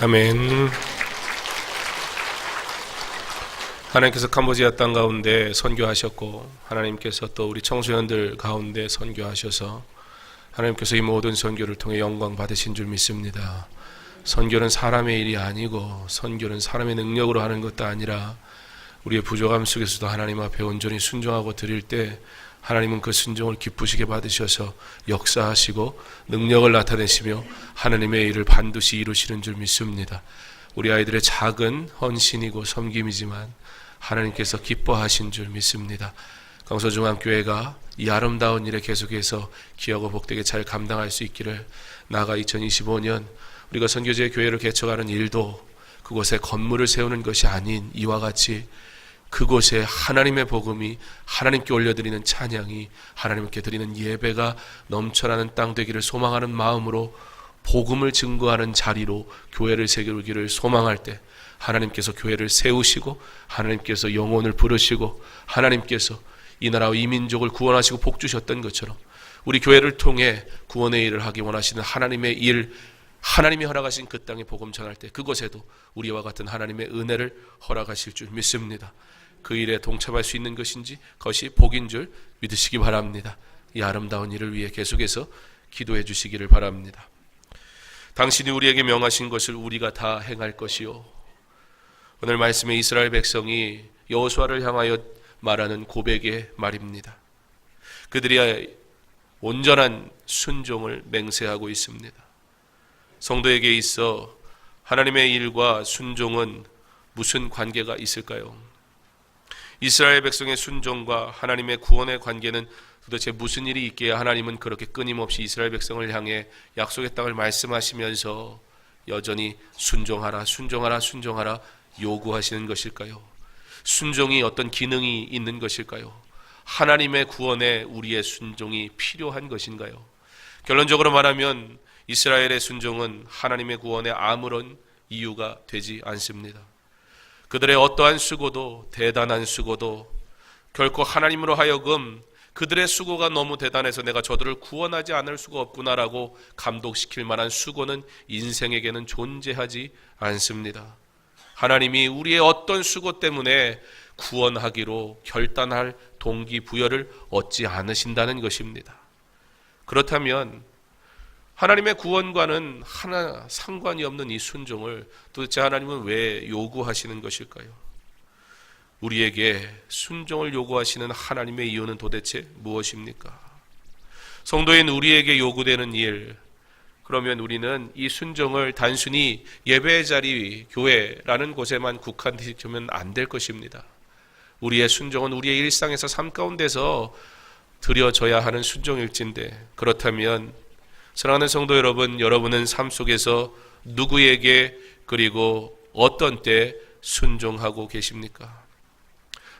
아멘. 하나님께서 캄보디아 땅 가운데 선교하셨고, 하나님께서 또 우리 청소년들 가운데 선교하셔서 하나님께서 이 모든 선교를 통해 영광 받으신 줄 믿습니다. 선교는 사람의 일이 아니고, 선교는 사람의 능력으로 하는 것도 아니라 우리의 부족함 속에서도 하나님 앞에 온전히 순종하고 드릴 때 하나님은 그 순종을 기쁘시게 받으셔서 역사하시고 능력을 나타내시며 하나님의 일을 반드시 이루시는 줄 믿습니다. 우리 아이들의 작은 헌신이고 섬김이지만 하나님께서 기뻐하신 줄 믿습니다. 강서중앙교회가 이 아름다운 일에 계속해서 귀하고 복되게 잘 감당할 수 있기를, 나아가 2025년 우리가 선교제 교회를 개척하는 일도 그곳에 건물을 세우는 것이 아닌 이와 같이 그곳에 하나님의 복음이, 하나님께 올려드리는 찬양이, 하나님께 드리는 예배가 넘쳐나는 땅 되기를 소망하는 마음으로 복음을 증거하는 자리로 교회를 세우기를 소망할 때 하나님께서 교회를 세우시고, 하나님께서 영혼을 부르시고, 하나님께서 이 나라와 이 민족을 구원하시고 복 주셨던 것처럼 우리 교회를 통해 구원의 일을 하기 원하시는 하나님의 일, 하나님이 허락하신 그 땅에 복음 전할 때 그곳에도 우리와 같은 하나님의 은혜를 허락하실 줄 믿습니다. 그 일에 동참할 수 있는 것인지 그것이 복인 줄 믿으시기 바랍니다. 이 아름다운 일을 위해 계속해서 기도해 주시기를 바랍니다. 당신이 우리에게 명하신 것을 우리가 다 행할 것이요. 오늘 말씀에 이스라엘 백성이 여호수아를 향하여 말하는 고백의 말입니다. 그들이 온전한 순종을 맹세하고 있습니다. 성도에게 있어 하나님의 일과 순종은 무슨 관계가 있을까요? 이스라엘 백성의 순종과 하나님의 구원의 관계는 도대체 무슨 일이 있기에 하나님은 그렇게 끊임없이 이스라엘 백성을 향해 약속의 땅을 말씀하시면서 여전히 순종하라, 순종하라, 순종하라 요구하시는 것일까요? 순종이 어떤 기능이 있는 것일까요? 하나님의 구원에 우리의 순종이 필요한 것인가요? 결론적으로 말하면 이스라엘의 순종은 하나님의 구원에 아무런 이유가 되지 않습니다. 그들의 어떠한 수고도, 대단한 수고도 결코 하나님으로 하여금 그들의 수고가 너무 대단해서 내가 저들을 구원하지 않을 수가 없구나라고 감동시킬 만한 수고는 인생에게는 존재하지 않습니다. 하나님이 우리의 어떤 수고 때문에 구원하기로 결단할 동기부여를 얻지 않으신다는 것입니다. 그렇다면 하나님의 구원과는 하나 상관이 없는 이 순종을 도대체 하나님은 왜 요구하시는 것일까요? 우리에게 순종을 요구하시는 하나님의 이유는 도대체 무엇입니까? 성도인 우리에게 요구되는 일, 그러면 우리는 이 순종을 단순히 예배의 자리, 교회라는 곳에만 국한시키면 안 될 것입니다. 우리의 순종은 우리의 일상에서 삶 가운데서 드려져야 하는 순종일진데, 그렇다면 사랑하는 성도 여러분, 여러분은 삶 속에서 누구에게 그리고 어떤 때 순종하고 계십니까?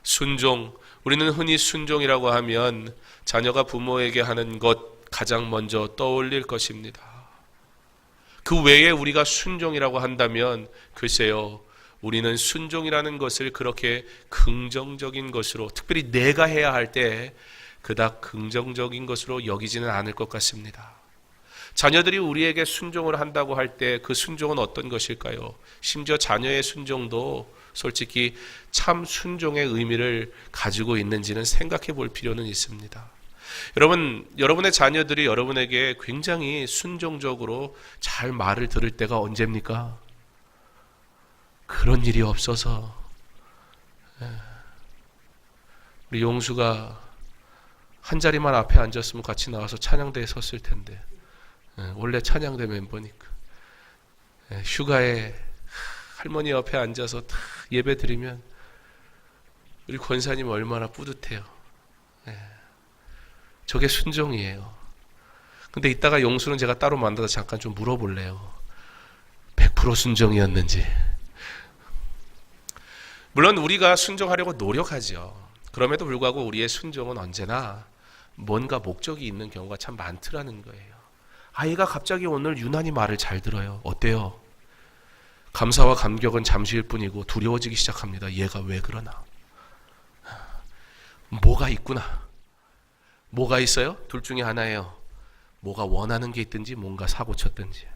순종, 우리는 흔히 순종이라고 하면 자녀가 부모에게 하는 것 가장 먼저 떠올릴 것입니다. 그 외에 우리가 순종이라고 한다면 글쎄요, 우리는 순종이라는 것을 그렇게 긍정적인 것으로, 특별히 내가 해야 할 때 그닥 긍정적인 것으로 여기지는 않을 것 같습니다. 자녀들이 우리에게 순종을 한다고 할 때 그 순종은 어떤 것일까요? 심지어 자녀의 순종도 솔직히 참 순종의 의미를 가지고 있는지는 생각해 볼 필요는 있습니다. 여러분의 자녀들이 여러분에게 굉장히 순종적으로 잘 말을 들을 때가 언제입니까? 그런 일이 없어서 우리 용수가 한 자리만 앞에 앉았으면 같이 나와서 찬양대에 섰을 텐데, 원래 찬양대 멤버니까 휴가에 할머니 옆에 앉아서 다 예배 드리면 우리 권사님 얼마나 뿌듯해요. 저게 순종이에요. 근데 이따가 용수는 제가 따로 만나서 잠깐 좀 물어볼래요. 100% 순종이었는지. 물론 우리가 순종하려고 노력하죠. 그럼에도 불구하고 우리의 순종은 언제나 뭔가 목적이 있는 경우가 참 많더라는 거예요. 아이가 갑자기 오늘 유난히 말을 잘 들어요. 어때요? 감사와 감격은 잠시일 뿐이고 두려워지기 시작합니다. 얘가 왜 그러나? 뭐가 있구나. 뭐가 있어요? 둘 중에 하나예요. 뭐가 원하는 게 있든지 뭔가 사고 쳤든지.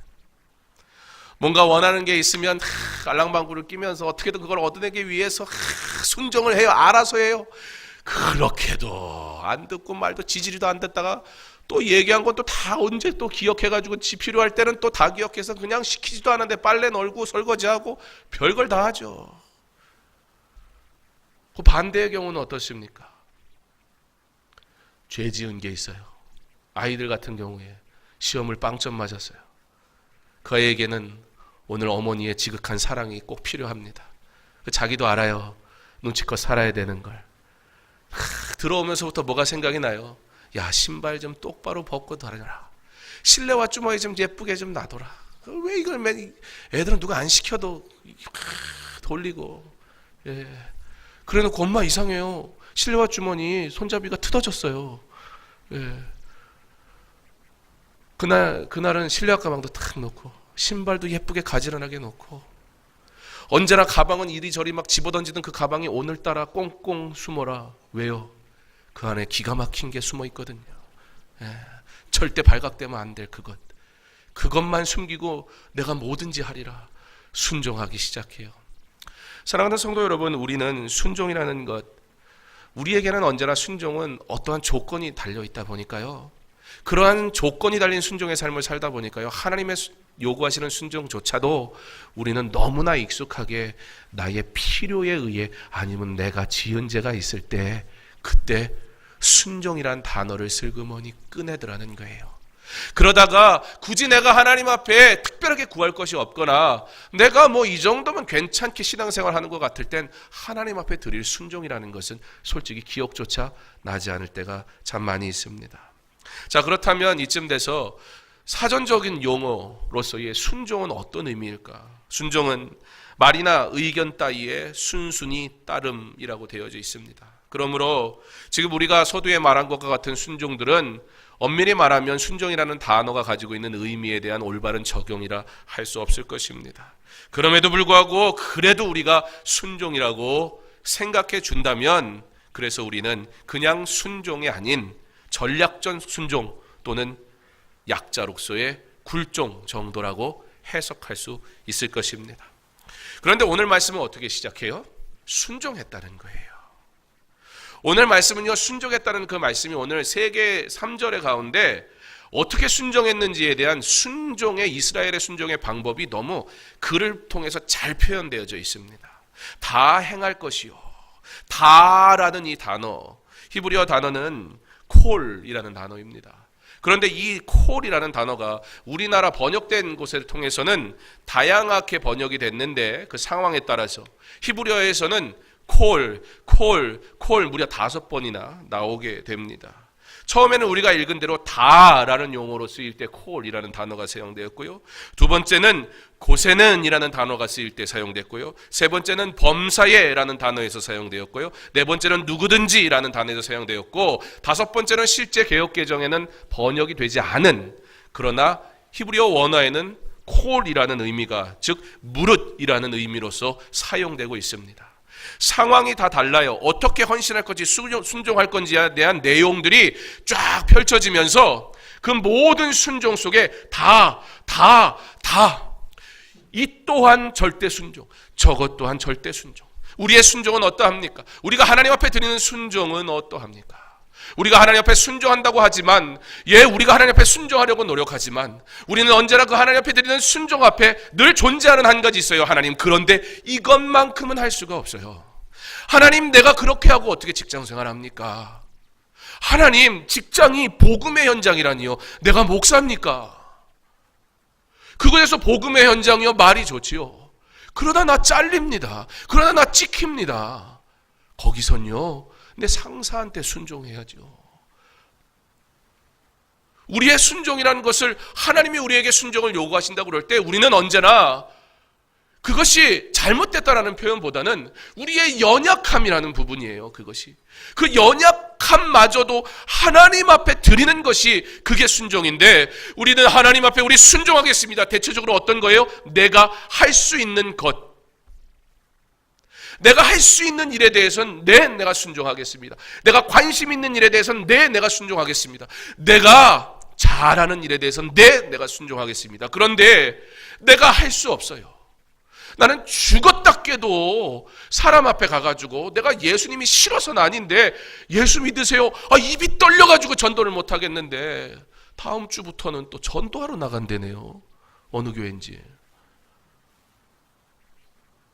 뭔가 원하는 게 있으면 알랑방구를 끼면서 어떻게든 그걸 얻어내기 위해서 순종을 해요. 알아서 해요. 그렇게도 안 듣고 말도 지지리도 안 듣다가 또 얘기한 건 또 다 언제 또 기억해가지고 필요할 때는 또 다 기억해서 그냥 시키지도 않은데 빨래 널고 설거지하고 별걸 다 하죠. 그 반대의 경우는 어떻습니까? 죄 지은 게 있어요. 아이들 같은 경우에 시험을 빵점 맞았어요. 그 아이에게는 오늘 어머니의 지극한 사랑이 꼭 필요합니다. 자기도 알아요. 눈치껏 살아야 되는 걸. 들어오면서부터 뭐가 생각이 나요? 야, 신발 좀 똑바로 벗고 다녀라. 실내화 주머니 좀 예쁘게 좀 놔둬라. 왜 이걸 애들은 누가 안 시켜도 돌리고. 예. 그래놓고 엄마 이상해요. 실내화 주머니 손잡이가 뜯어졌어요. 예. 그날은 실내화 가방도 탁 놓고 신발도 예쁘게 가지런하게 놓고 언제나 가방은 이리저리 막 집어던지던 그 가방이 오늘따라 꽁꽁 숨어라. 왜요? 그 안에 기가 막힌 게 숨어 있거든요. 예. 절대 발각되면 안 될 그것만 숨기고 내가 뭐든지 하리라. 순종하기 시작해요. 사랑하는 성도 여러분, 우리는 순종이라는 것, 우리에게는 언제나 순종은 어떠한 조건이 달려있다 보니까요. 그러한 조건이 달린 순종의 삶을 살다 보니까요. 하나님의 요구하시는 순종조차도 우리는 너무나 익숙하게 나의 필요에 의해 아니면 내가 지은 죄가 있을 때 그때 순종이란 단어를 슬그머니 꺼내더라는 거예요. 그러다가 굳이 내가 하나님 앞에 특별하게 구할 것이 없거나 내가 뭐 이 정도면 괜찮게 신앙생활 하는 것 같을 땐 하나님 앞에 드릴 순종이라는 것은 솔직히 기억조차 나지 않을 때가 참 많이 있습니다. 자, 그렇다면 이쯤 돼서 사전적인 용어로서의 순종은 어떤 의미일까? 순종은 말이나 의견 따위에 순순히 따름이라고 되어져 있습니다. 그러므로 지금 우리가 서두에 말한 것과 같은 순종들은 엄밀히 말하면 순종이라는 단어가 가지고 있는 의미에 대한 올바른 적용이라 할 수 없을 것입니다. 그럼에도 불구하고 그래도 우리가 순종이라고 생각해 준다면 그래서 우리는 그냥 순종이 아닌 전략적 순종 또는 약자로서의 굴종 정도라고 해석할 수 있을 것입니다. 그런데 오늘 말씀은 어떻게 시작해요? 순종했다는 거예요. 오늘 말씀은요, 순종했다는 그 말씀이 오늘 세개 3절의 가운데 어떻게 순종했는지에 대한 순종의 이스라엘의 순종의 방법이 너무 글을 통해서 잘 표현되어져 있습니다. 다 행할 것이요. 다라는 이 단어, 히브리어 단어는 콜이라는 단어입니다. 그런데 이 콜이라는 단어가 우리나라 번역된 곳을 통해서는 다양하게 번역이 됐는데 그 상황에 따라서 히브리어에서는 콜 무려 5번이나 나오게 됩니다. 처음에는 우리가 읽은 대로 다라는 용어로 쓰일 때 콜이라는 단어가 사용되었고요. 두 번째는 고세는이라는 단어가 쓰일 때 사용됐고요. 세 번째는 범사예라는 단어에서 사용되었고요. 네 번째는 누구든지라는 단어에서 사용되었고, 다섯 번째는 실제 개역개정에는 번역이 되지 않은, 그러나 히브리어 원어에는 콜이라는 의미가, 즉 무릇이라는 의미로서 사용되고 있습니다. 상황이 다 달라요. 어떻게 헌신할 건지 순종할 건지에 대한 내용들이 쫙 펼쳐지면서 그 모든 순종 속에 다 이 또한 절대 순종, 저것 또한 절대 순종. 우리의 순종은 어떠합니까? 우리가 하나님 앞에 드리는 순종은 어떠합니까? 우리가 하나님 앞에 순종한다고 하지만, 우리가 하나님 앞에 순종하려고 노력하지만 우리는 언제나 그 하나님 앞에 드리는 순종 앞에 늘 존재하는 한 가지 있어요. 하나님, 그런데 이것만큼은 할 수가 없어요. 하나님, 내가 그렇게 하고 어떻게 직장생활 합니까? 하나님, 직장이 복음의 현장이라니요. 내가 목사입니까? 그곳에서 복음의 현장이요, 말이 좋지요. 그러다 나 잘립니다. 그러다 나 찍힙니다. 거기선요, 내 상사한테 순종해야죠. 우리의 순종이라는 것을, 하나님이 우리에게 순종을 요구하신다고 그럴 때 우리는 언제나 그것이 잘못됐다라는 표현보다는 우리의 연약함이라는 부분이에요. 그것이. 그 연약함마저도 하나님 앞에 드리는 것이 그게 순종인데, 우리는 하나님 앞에 우리 순종하겠습니다. 대체적으로 어떤 거예요? 내가 할 수 있는 것. 내가 할 수 있는 일에 대해서는 내가 순종하겠습니다. 내가 관심 있는 일에 대해서는 내가 순종하겠습니다. 내가 잘하는 일에 대해서는 내가 순종하겠습니다. 그런데 내가 할 수 없어요. 나는 죽었다 깨도 사람 앞에 가가지고 내가 예수님이 싫어서는 아닌데 예수 믿으세요. 입이 떨려가지고 전도를 못 하겠는데 다음 주부터는 또 전도하러 나간대네요. 어느 교회인지.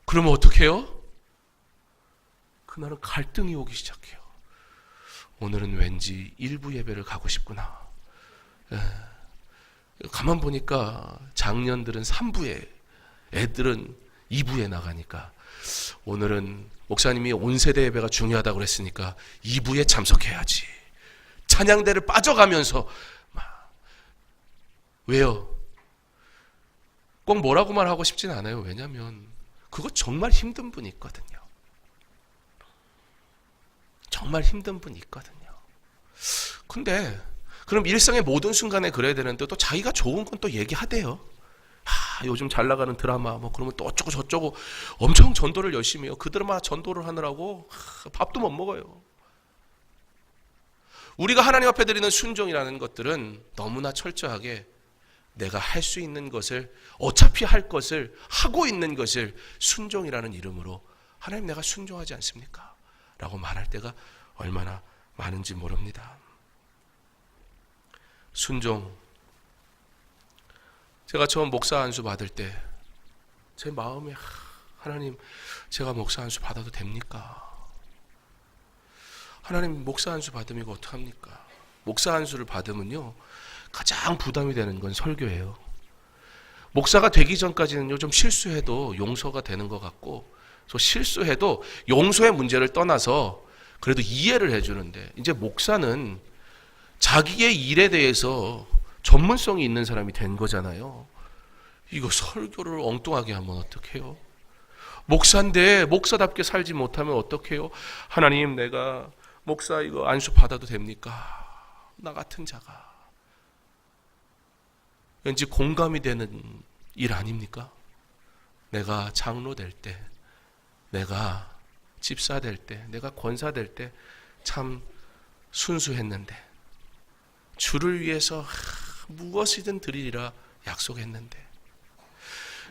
그러면 어떻게 해요? 그날은 갈등이 오기 시작해요. 오늘은 왠지 일부 예배를 가고 싶구나. 가만 보니까 장년들은 3부에, 애들은 2부에 나가니까 오늘은 목사님이 온세대 예배가 중요하다고 그랬으니까 2부에 참석해야지. 찬양대를 빠져가면서 왜요? 꼭 뭐라고만 하고 싶진 않아요. 왜냐하면 그거 정말 힘든 분이 있거든요. 정말 힘든 분이 있거든요. 근데 그럼 일상의 모든 순간에 그래야 되는데 또 자기가 좋은 건 또 얘기하대요. 요즘 잘 나가는 드라마 그러면 또 어쩌고 저쩌고 엄청 전도를 열심히 해요. 그 드라마 전도를 하느라고 밥도 못 먹어요. 우리가 하나님 앞에 드리는 순종이라는 것들은 너무나 철저하게 내가 할 수 있는 것을, 어차피 할 것을 하고 있는 것을 순종이라는 이름으로 하나님 내가 순종하지 않습니까? 라고 말할 때가 얼마나 많은지 모릅니다. 순종. 제가 처음 목사 안수 받을 때 제 마음에 하나님, 제가 목사 안수 받아도 됩니까? 하나님, 목사 안수 받으면 이거 어떡합니까? 목사 안수를 받으면요 가장 부담이 되는 건 설교예요. 목사가 되기 전까지는요 좀 실수해도 용서가 되는 것 같고, 또 실수해도 용서의 문제를 떠나서 그래도 이해를 해주는데, 이제 목사는 자기의 일에 대해서 전문성이 있는 사람이 된 거잖아요. 이거 설교를 엉뚱하게 하면 어떡해요? 목사인데 목사답게 살지 못하면 어떡해요? 하나님, 내가 목사 이거 안수 받아도 됩니까? 나 같은 자가. 왠지 공감이 되는 일 아닙니까? 내가 장로 될 때, 내가 집사 될 때, 내가 권사 될 때 참 순수했는데, 주를 위해서 무엇이든 드리리라 약속했는데.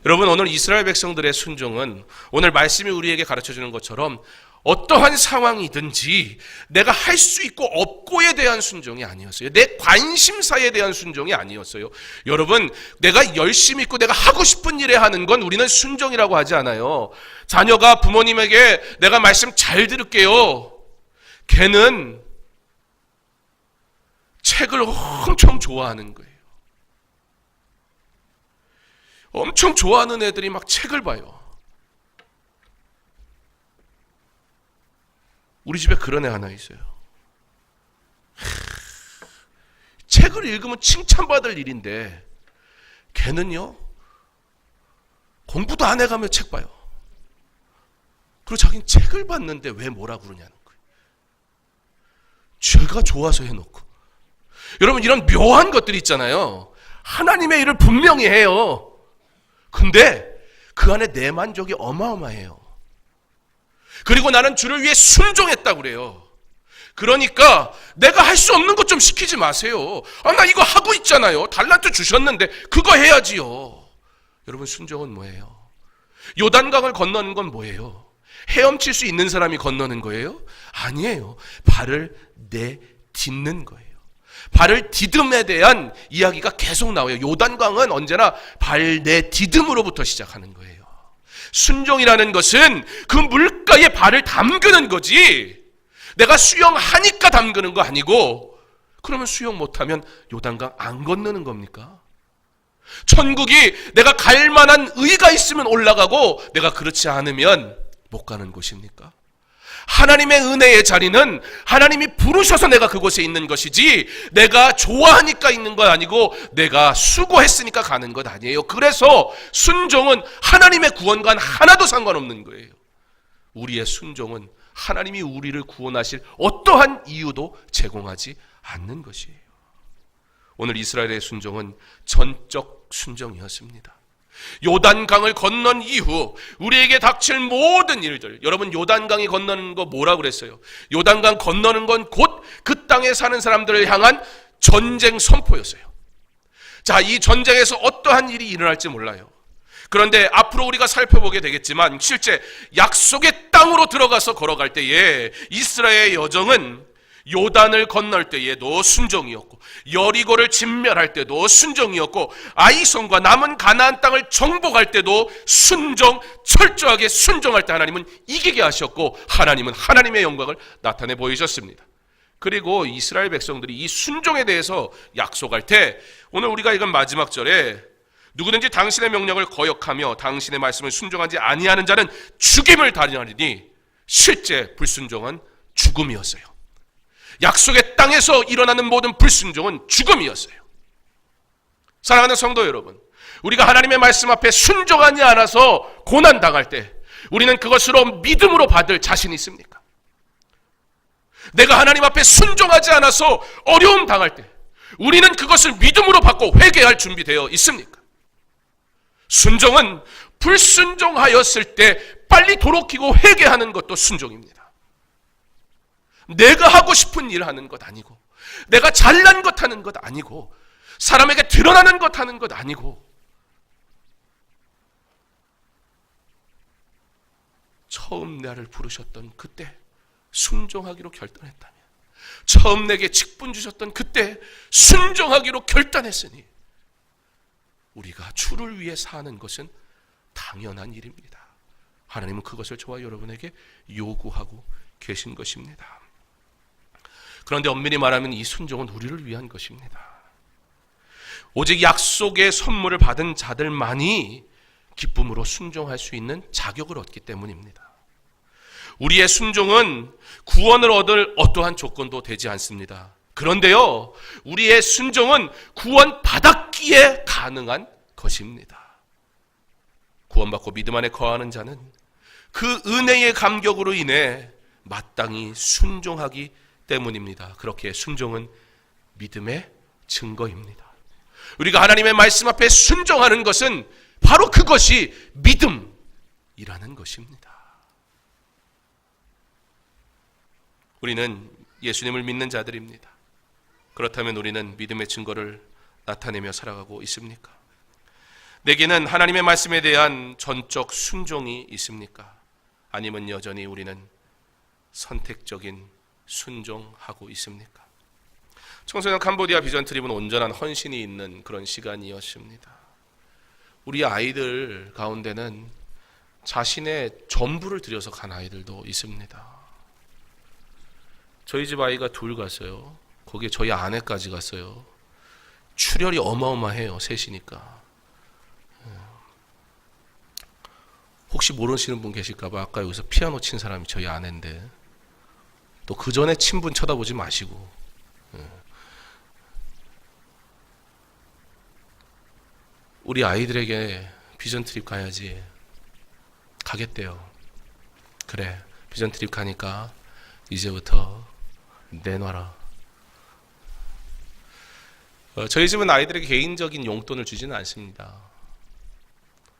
여러분, 오늘 이스라엘 백성들의 순종은 오늘 말씀이 우리에게 가르쳐주는 것처럼 어떠한 상황이든지 내가 할 수 있고 없고에 대한 순종이 아니었어요. 내 관심사에 대한 순종이 아니었어요. 여러분, 내가 열심히 있고 내가 하고 싶은 일에 하는 건 우리는 순종이라고 하지 않아요. 자녀가 부모님에게 내가 말씀 잘 들을게요. 걔는 책을 엄청 좋아하는 거예요. 엄청 좋아하는 애들이 막 책을 봐요. 우리 집에 그런 애 하나 있어요. 책을 읽으면 칭찬받을 일인데 걔는요 공부도 안 해가며 책 봐요. 그리고 자기는 책을 봤는데 왜 뭐라 그러냐는 거예요. 죄가 좋아서 해놓고. 여러분, 이런 묘한 것들이 있잖아요. 하나님의 일을 분명히 해요. 근데 그 안에 내 만족이 어마어마해요. 그리고 나는 주를 위해 순종했다고 그래요. 그러니까 내가 할 수 없는 것 좀 시키지 마세요. 나 이거 하고 있잖아요. 달란트 주셨는데 그거 해야지요. 여러분, 순종은 뭐예요? 요단강을 건너는 건 뭐예요? 헤엄칠 수 있는 사람이 건너는 거예요? 아니에요. 발을 내딛는 거예요. 발을 디듬에 대한 이야기가 계속 나와요. 요단강은 언제나 발 내디듬으로부터 시작하는 거예요. 순종이라는 것은 그 물가에 발을 담그는 거지, 내가 수영하니까 담그는 거 아니고, 그러면 수영 못하면 요단강 안 건너는 겁니까? 천국이 내가 갈 만한 의가 있으면 올라가고 내가 그렇지 않으면 못 가는 곳입니까? 하나님의 은혜의 자리는 하나님이 부르셔서 내가 그곳에 있는 것이지 내가 좋아하니까 있는 것 아니고 내가 수고했으니까 가는 것 아니에요. 그래서 순종은 하나님의 구원과는 하나도 상관없는 거예요. 우리의 순종은 하나님이 우리를 구원하실 어떠한 이유도 제공하지 않는 것이에요. 오늘 이스라엘의 순종은 전적 순종이었습니다. 요단강을 건넌 이후 우리에게 닥칠 모든 일들, 여러분, 요단강이 건너는 거 뭐라 그랬어요? 요단강 건너는 건 곧 그 땅에 사는 사람들을 향한 전쟁 선포였어요. 자, 이 전쟁에서 어떠한 일이 일어날지 몰라요. 그런데 앞으로 우리가 살펴보게 되겠지만 실제 약속의 땅으로 들어가서 걸어갈 때에 이스라엘의 여정은 요단을 건널 때에도 순종이었고, 여리고를 진멸할 때도 순종이었고, 아이성과 남은 가나안 땅을 정복할 때도 철저하게 순종할 때 하나님은 이기게 하셨고, 하나님은 하나님의 영광을 나타내 보이셨습니다. 그리고 이스라엘 백성들이 이 순종에 대해서 약속할 때, 오늘 우리가 읽은 마지막 절에 누구든지 당신의 명령을 거역하며 당신의 말씀을 순종하지 아니하는 자는 죽임을 당하리니, 실제 불순종은 죽음이었어요. 약속의 땅에서 일어나는 모든 불순종은 죽음이었어요. 사랑하는 성도 여러분, 우리가 하나님의 말씀 앞에 순종하지 않아서 고난당할 때 우리는 그것으로 믿음으로 받을 자신이 있습니까? 내가 하나님 앞에 순종하지 않아서 어려움 당할 때 우리는 그것을 믿음으로 받고 회개할 준비되어 있습니까? 순종은 불순종하였을 때 빨리 돌이키고 회개하는 것도 순종입니다. 내가 하고 싶은 일 하는 것 아니고, 내가 잘난 것 하는 것 아니고, 사람에게 드러나는 것 하는 것 아니고, 처음 나를 부르셨던 그때 순종하기로 결단했다면, 처음 내게 직분 주셨던 그때 순종하기로 결단했으니 우리가 주를 위해 사는 것은 당연한 일입니다. 하나님은 그것을 저와 여러분에게 요구하고 계신 것입니다. 그런데 엄밀히 말하면 이 순종은 우리를 위한 것입니다. 오직 약속의 선물을 받은 자들만이 기쁨으로 순종할 수 있는 자격을 얻기 때문입니다. 우리의 순종은 구원을 얻을 어떠한 조건도 되지 않습니다. 그런데요, 우리의 순종은 구원 받았기에 가능한 것입니다. 구원받고 믿음 안에 거하는 자는 그 은혜의 감격으로 인해 마땅히 순종하기 때문입니다. 그렇게 순종은 믿음의 증거입니다. 우리가 하나님의 말씀 앞에 순종하는 것은 바로 그것이 믿음이라는 것입니다. 우리는 예수님을 믿는 자들입니다. 그렇다면 우리는 믿음의 증거를 나타내며 살아가고 있습니까? 내게는 하나님의 말씀에 대한 전적 순종이 있습니까? 아니면 여전히 우리는 선택적인 순종하고 있습니까? 청소년 캄보디아 비전 트립은 온전한 헌신이 있는 그런 시간이었습니다. 우리 아이들 가운데는 자신의 전부를 들여서 간 아이들도 있습니다. 저희 집 아이가 둘 갔어요. 거기에 저희 아내까지 갔어요. 출혈이 어마어마해요. 셋이니까. 혹시 모르시는 분 계실까 봐 아까 여기서 피아노 친 사람이 저희 아내인데, 또 그 전에 친분 쳐다보지 마시고. 우리 아이들에게 비전 트립 가야지. 가겠대요. 그래, 비전 트립 가니까 이제부터 내놔라. 저희 집은 아이들에게 개인적인 용돈을 주지는 않습니다.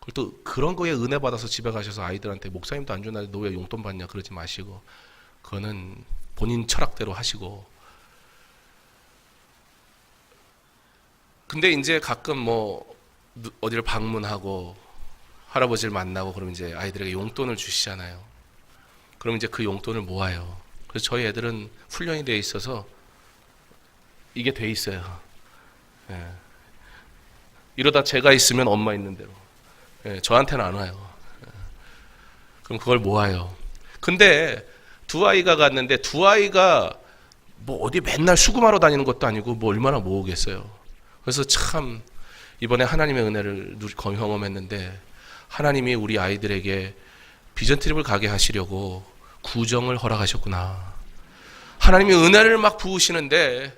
그걸 또 그런 거에 은혜 받아서 집에 가셔서 아이들한테 목사님도 안 주는데 너 왜 용돈 받냐 그러지 마시고, 그거는 본인 철학대로 하시고. 근데 이제 가끔 뭐 어디를 방문하고 할아버지를 만나고 그러면 이제 아이들에게 용돈을 주시잖아요. 그럼 이제 그 용돈을 모아요. 그래서 저희 애들은 훈련이 돼 있어서 이게 돼 있어요. 예. 이러다 제가 있으면 엄마 있는 대로. 예, 저한테는 안 와요. 예. 그럼 그걸 모아요. 근데 두 아이가 갔는데 두 아이가 뭐 어디 맨날 수금하러 다니는 것도 아니고 뭐 얼마나 모으겠어요. 그래서 참 이번에 하나님의 은혜를 경험했는데, 하나님이 우리 아이들에게 비전 트립을 가게 하시려고 구정을 허락하셨구나. 하나님이 은혜를 막 부으시는데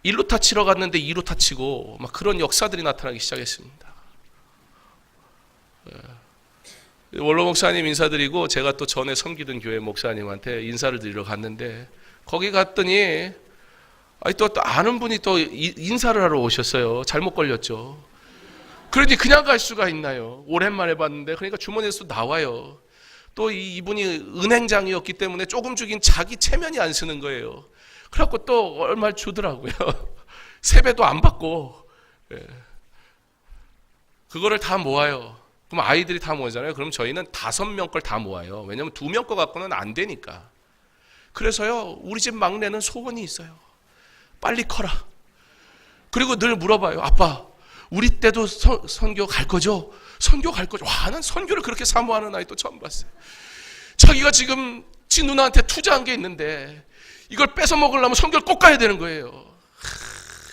1루타 치러 갔는데 2루타 치고 막 그런 역사들이 나타나기 시작했습니다. 원로 목사님 인사드리고 제가 또 전에 섬기던 교회 목사님한테 인사를 드리러 갔는데, 거기 갔더니 또 아는 분이 또 인사를 하러 오셨어요. 잘못 걸렸죠. 그러니 그냥 갈 수가 있나요? 오랜만에 봤는데, 그러니까 주머니에서 나와요. 또 이분이 은행장이었기 때문에 조금 주긴 자기 체면이 안 쓰는 거예요. 그래갖고 또 얼마 주더라고요. 세배도 안 받고. 예. 그거를 다 모아요. 그럼 아이들이 다 모이잖아요. 그럼 저희는 5명 걸 다 모아요. 왜냐면 2명 거 갖고는 안 되니까. 그래서요, 우리 집 막내는 소원이 있어요. 빨리 커라. 그리고 늘 물어봐요. 아빠, 우리 때도 선교 갈 거죠? 선교 갈 거죠? 와, 난 선교를 그렇게 사모하는 아이 또 처음 봤어요. 자기가 지금 지 누나한테 투자한 게 있는데 이걸 뺏어 먹으려면 선교를 꼭 가야 되는 거예요.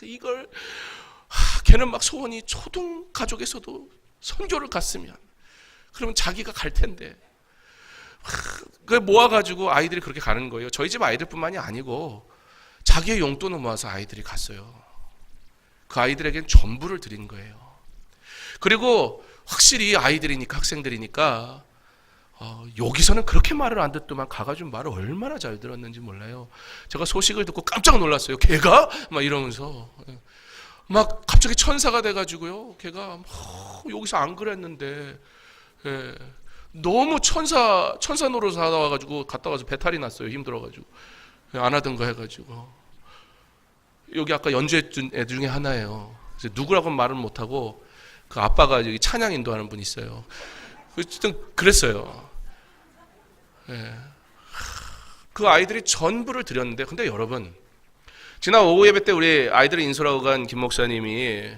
이걸 걔는 막 소원이 초등 가족에서도 선교를 갔으면, 그러면 자기가 갈 텐데. 그걸 모아가지고 아이들이 그렇게 가는 거예요. 저희 집 아이들뿐만이 아니고 자기의 용돈을 모아서 아이들이 갔어요. 그 아이들에겐 전부를 드린 거예요. 그리고 확실히 아이들이니까, 학생들이니까 여기서는 그렇게 말을 안 듣더만 가가지고 말을 얼마나 잘 들었는지 몰라요. 제가 소식을 듣고 깜짝 놀랐어요. 걔가? 막 이러면서 막 갑자기 천사가 돼가지고요. 걔가 여기서 안 그랬는데, 예, 너무 천사 노릇 하다 와가지고 갔다 와서 배탈이 났어요. 힘들어가지고. 안 하던 거 해가지고. 여기 아까 연주했던 애 중에 하나예요. 그래서 누구라고 말은 못하고 그 아빠가 여기 찬양 인도하는 분이 있어요. 그랬어요. 예. 그 아이들이 전부를 드렸는데, 근데 여러분, 지난 오후 예배 때 우리 아이들을 인솔하고 간 김 목사님이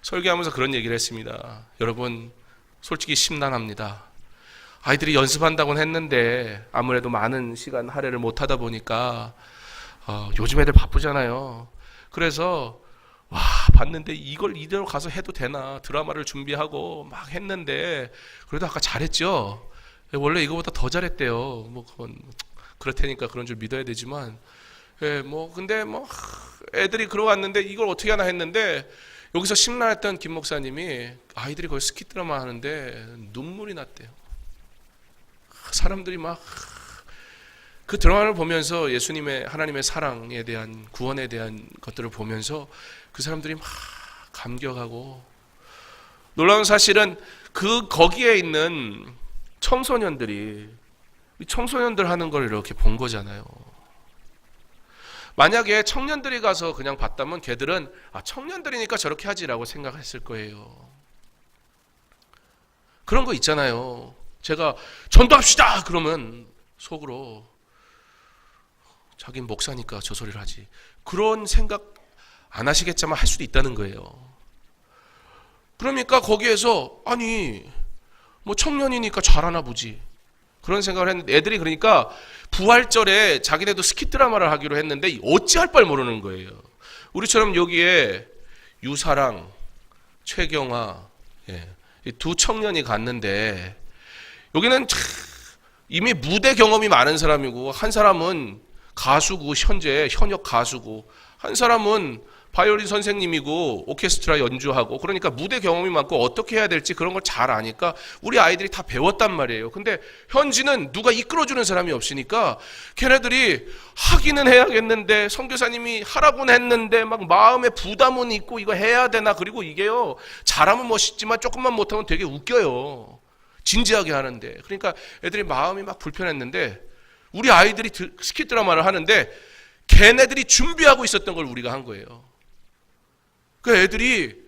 설교하면서 그런 얘기를 했습니다. 여러분, 솔직히 심란합니다. 아이들이 연습한다고는 했는데 아무래도 많은 시간 할애를 못 하다 보니까 요즘 애들 바쁘잖아요. 그래서 와, 봤는데 이걸 이대로 가서 해도 되나, 드라마를 준비하고 막 했는데 그래도 아까 잘했죠. 원래 이거보다 더 잘했대요. 뭐 그건 그렇다니까 그런 줄 믿어야 되지만, 예, 뭐 근데 뭐 애들이 그러고 왔는데 이걸 어떻게 하나 했는데, 여기서 심란했던 김 목사님이 아이들이 거기 스키 드라마 하는데 눈물이 났대요. 사람들이 막 그 드라마를 보면서 예수님의, 하나님의 사랑에 대한, 구원에 대한 것들을 보면서 그 사람들이 막 감격하고, 놀라운 사실은 거기에 있는 청소년들이 청소년들 하는 걸 이렇게 본 거잖아요. 만약에 청년들이 가서 그냥 봤다면 걔들은 청년들이니까 저렇게 하지라고 생각했을 거예요. 그런 거 있잖아요. 제가 전도합시다 그러면 속으로 자긴 목사니까 저 소리를 하지, 그런 생각 안 하시겠지만 할 수도 있다는 거예요. 그러니까 거기에서 아니 뭐 청년이니까 잘하나 보지, 그런 생각을 했는데, 애들이 그러니까 부활절에 자기네도 스키 드라마를 하기로 했는데 어찌할 바를 모르는 거예요. 우리처럼 여기에 유사랑, 최경화, 예, 이 두 청년이 갔는데, 여기는 이미 무대 경험이 많은 사람이고, 한 사람은 가수고, 현역 가수고, 한 사람은 바이올린 선생님이고 오케스트라 연주하고, 그러니까 무대 경험이 많고 어떻게 해야 될지 그런 걸 잘 아니까 우리 아이들이 다 배웠단 말이에요. 근데 현지는 누가 이끌어주는 사람이 없으니까 걔네들이 하기는 해야겠는데, 선교사님이 하라고는 했는데 막 마음에 부담은 있고 이거 해야 되나, 그리고 이게요, 잘하면 멋있지만 조금만 못하면 되게 웃겨요. 진지하게 하는데. 그러니까 애들이 마음이 막 불편했는데, 우리 아이들이 스키 드라마를 하는데 걔네들이 준비하고 있었던 걸 우리가 한 거예요. 그 애들이,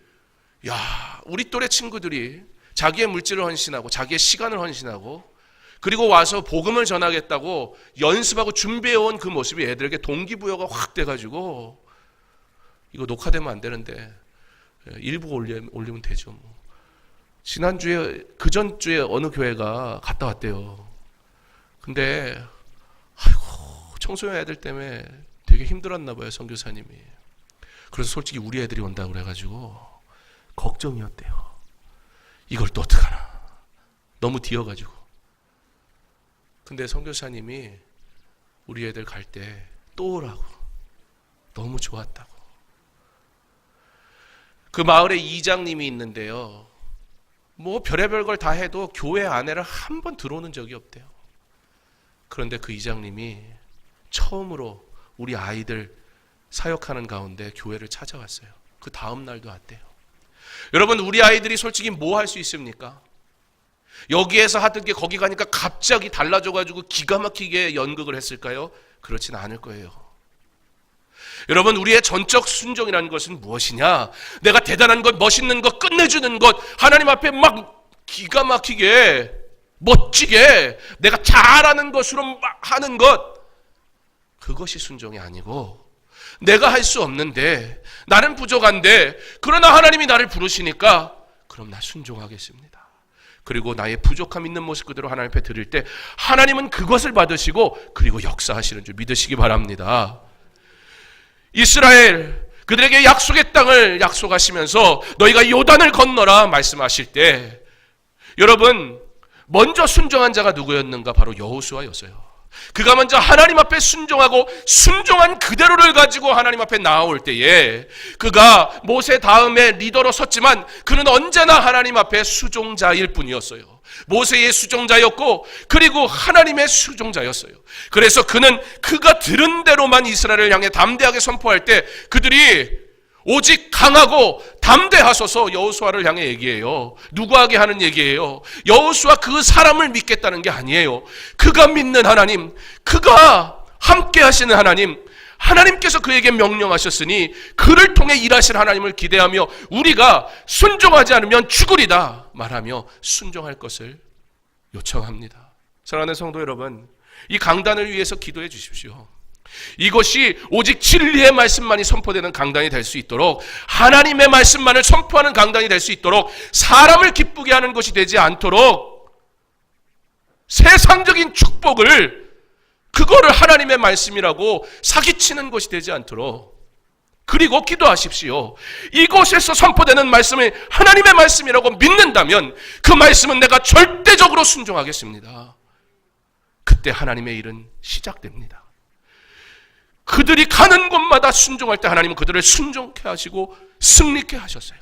야, 우리 또래 친구들이 자기의 물질을 헌신하고 자기의 시간을 헌신하고 그리고 와서 복음을 전하겠다고 연습하고 준비해온 그 모습이 애들에게 동기부여가 확 돼가지고, 이거 녹화되면 안 되는데 일부 올리면 되죠. 뭐. 지난주에, 그 전주에 어느 교회가 갔다 왔대요. 근데 아이고, 청소년 애들 때문에 되게 힘들었나 봐요, 선교사님이. 그래서 솔직히 우리 애들이 온다고 그래가지고 걱정이었대요. 이걸 또 어떡하나, 너무 뒤어가지고. 근데 선교사님이 우리 애들 갈 때 또 오라고, 너무 좋았다고. 그 마을에 이장님이 있는데요, 뭐 별의별 걸 다 해도 교회 안에를 한 번 들어오는 적이 없대요. 그런데 그 이장님이 처음으로 우리 아이들 사역하는 가운데 교회를 찾아왔어요. 그 다음 날도 왔대요. 여러분, 우리 아이들이 솔직히 뭐 할 수 있습니까? 여기에서 하던 게 거기 가니까 갑자기 달라져가지고 기가 막히게 연극을 했을까요? 그렇진 않을 거예요. 여러분, 우리의 전적 순종이라는 것은 무엇이냐? 내가 대단한 것, 멋있는 것, 끝내주는 것, 하나님 앞에 막 기가 막히게, 멋지게 내가 잘하는 것으로 막 하는 것, 그것이 순종이 아니고, 내가 할 수 없는데, 나는 부족한데, 그러나 하나님이 나를 부르시니까 그럼 나 순종하겠습니다. 그리고 나의 부족함 있는 모습 그대로 하나님 앞에 드릴 때 하나님은 그것을 받으시고 그리고 역사하시는 줄 믿으시기 바랍니다. 이스라엘, 그들에게 약속의 땅을 약속하시면서 너희가 요단을 건너라 말씀하실 때, 여러분, 먼저 순종한 자가 누구였는가? 바로 여호수아였어요. 그가 먼저 하나님 앞에 순종하고 순종한 그대로를 가지고 하나님 앞에 나아올 때에, 그가 모세 다음에 리더로 섰지만 그는 언제나 하나님 앞에 수종자일 뿐이었어요. 모세의 수종자였고 그리고 하나님의 수종자였어요. 그래서 그가 들은 대로만 이스라엘을 향해 담대하게 선포할 때 그들이 오직 강하고 담대하소서 여호수아를 향해 얘기해요. 누구에게 하는 얘기예요? 여호수아 그 사람을 믿겠다는 게 아니에요. 그가 믿는 하나님, 그가 함께 하시는 하나님, 하나님께서 그에게 명령하셨으니 그를 통해 일하실 하나님을 기대하며 우리가 순종하지 않으면 죽으리다 말하며 순종할 것을 요청합니다. 사랑하는 성도 여러분, 이 강단을 위해서 기도해 주십시오. 이것이 오직 진리의 말씀만이 선포되는 강단이 될 수 있도록, 하나님의 말씀만을 선포하는 강단이 될 수 있도록, 사람을 기쁘게 하는 것이 되지 않도록, 세상적인 축복을 그거를 하나님의 말씀이라고 사기치는 것이 되지 않도록, 그리고 기도하십시오. 이곳에서 선포되는 말씀이 하나님의 말씀이라고 믿는다면 그 말씀은 내가 절대적으로 순종하겠습니다. 그때 하나님의 일은 시작됩니다. 그들이 가는 곳마다 순종할 때 하나님은 그들을 순종케 하시고 승리케 하셨어요.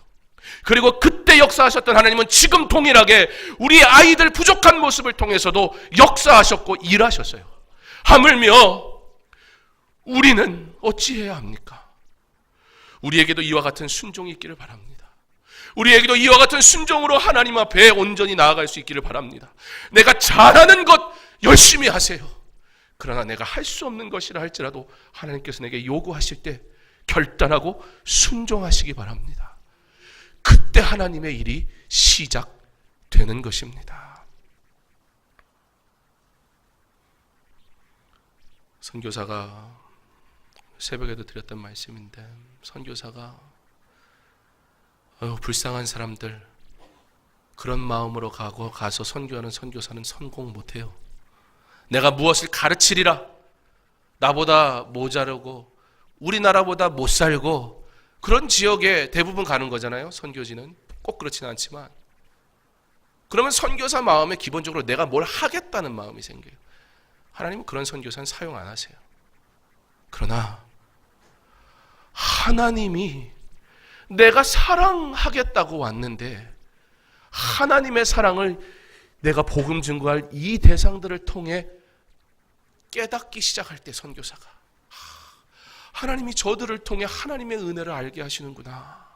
그리고 그때 역사하셨던 하나님은 지금 동일하게 우리 아이들 부족한 모습을 통해서도 역사하셨고 일하셨어요. 하물며 우리는 어찌해야 합니까? 우리에게도 이와 같은 순종이 있기를 바랍니다. 우리에게도 이와 같은 순종으로 하나님 앞에 온전히 나아갈 수 있기를 바랍니다. 내가 잘하는 것 열심히 하세요. 그러나 내가 할 수 없는 것이라 할지라도 하나님께서 내게 요구하실 때 결단하고 순종하시기 바랍니다. 그때 하나님의 일이 시작되는 것입니다. 선교사가 새벽에도 드렸던 말씀인데, 선교사가 불쌍한 사람들, 그런 마음으로 가서 선교하는 선교사는 성공 못해요. 내가 무엇을 가르치리라, 나보다 모자르고 우리나라보다 못 살고 그런 지역에 대부분 가는 거잖아요. 선교지는 꼭 그렇지는 않지만, 그러면 선교사 마음에 기본적으로 내가 뭘 하겠다는 마음이 생겨요. 하나님은 그런 선교사는 사용 안 하세요. 그러나 하나님이 내가 사랑하겠다고 왔는데 하나님의 사랑을 내가 복음 증거할 이 대상들을 통해 깨닫기 시작할 때, 선교사가 하나님이 저들을 통해 하나님의 은혜를 알게 하시는구나,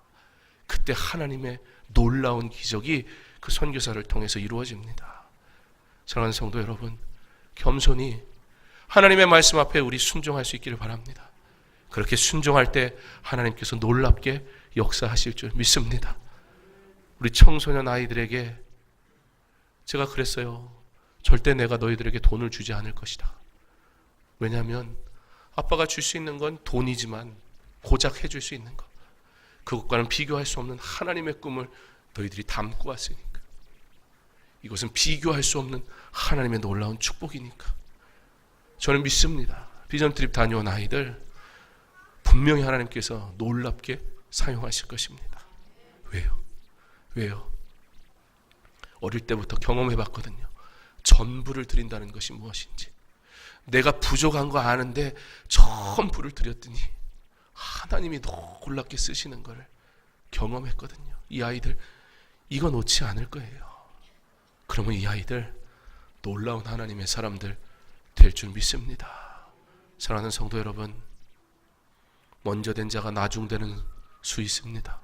그때 하나님의 놀라운 기적이 그 선교사를 통해서 이루어집니다. 사랑하는 성도 여러분, 겸손히 하나님의 말씀 앞에 우리 순종할 수 있기를 바랍니다. 그렇게 순종할 때 하나님께서 놀랍게 역사하실 줄 믿습니다. 우리 청소년 아이들에게 제가 그랬어요. 절대 내가 너희들에게 돈을 주지 않을 것이다. 왜냐하면 아빠가 줄 수 있는 건 돈이지만 고작 해줄 수 있는 것, 그것과는 비교할 수 없는 하나님의 꿈을 너희들이 담고 왔으니까, 이것은 비교할 수 없는 하나님의 놀라운 축복이니까. 저는 믿습니다. 비전 트립 다녀온 아이들 분명히 하나님께서 놀랍게 사용하실 것입니다. 왜요? 어릴 때부터 경험해봤거든요. 전부를 드린다는 것이 무엇인지. 내가 부족한 거 아는데 전부를 드렸더니 하나님이 놀랍게 쓰시는 걸 경험했거든요. 이 아이들 이거 놓지 않을 거예요. 그러면 이 아이들 놀라운 하나님의 사람들 될 줄 믿습니다. 사랑하는 성도 여러분, 먼저 된 자가 나중되는 수 있습니다.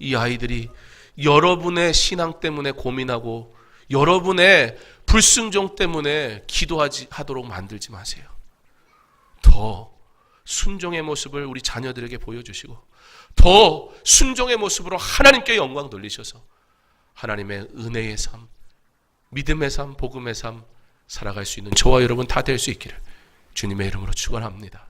이 아이들이 여러분의 신앙 때문에 고민하고 여러분의 불순종 때문에 기도하도록 만들지 마세요. 더 순종의 모습을 우리 자녀들에게 보여주시고 더 순종의 모습으로 하나님께 영광 돌리셔서 하나님의 은혜의 삶, 믿음의 삶, 복음의 삶 살아갈 수 있는 저와 여러분 다 될 수 있기를 주님의 이름으로 축원합니다.